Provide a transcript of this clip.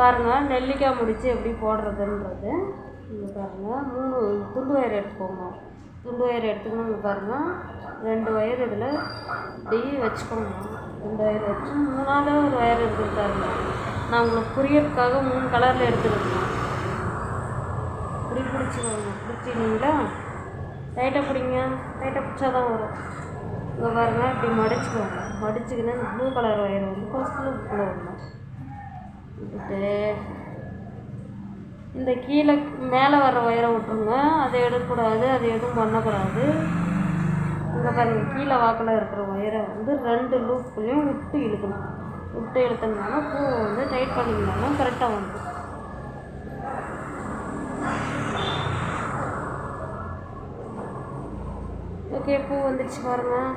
பாருங்கள் நெல்லிக்காய் முடிச்சு எப்படி போடுறதுன்றது. இங்கே பாருங்கள் 3 துண்டு வயர் எடுத்துக்கோங்க. துண்டு வயர் எடுத்துக்கணும். இங்கே பாருங்கள் 2 வயர் இதில் இப்படி வச்சுக்கோங்க. 2 வயர் வச்சு 3ஆவது ஒரு வயர் எடுத்துக்கிட்டாருங்க. நான் உங்களுக்கு புரியறதுக்காக 3 கலரில் எடுத்துக்கிட்டேன். இப்படி பிடிச்சிக்கோங்க. பிடிச்சிங்களா? டைட்டாக பிடிங்க. டைட்டாக பிடிச்சா தான் வரும். இங்கே பாருங்கள் இப்படி மடிச்சுக்கோங்க. மடிச்சுக்கின்னு இந்த ப்ளூ கலர் வயர் வந்து ஃபஸ்ட்டில் உள்ள வரணும். விட்டுட்டு இந்த கீழே மேலே வர்ற ஒயரை விட்டுருங்க. அதை எடுக்கக்கூடாது, அது எதுவும் பண்ணக்கூடாது. இங்கே பாருங்கள் கீழே வாக்கில் இருக்கிற ஒயரை வந்து 2 லூப்புலையும் விட்டு இழுக்கணும். விட்டு இழுத்தோம்னா பூ வந்து டைட் பண்ணிங்கனாலும் கரெக்டாக வந்துடும். ஓகே, பூ வந்துடுச்சு பாருங்கள்.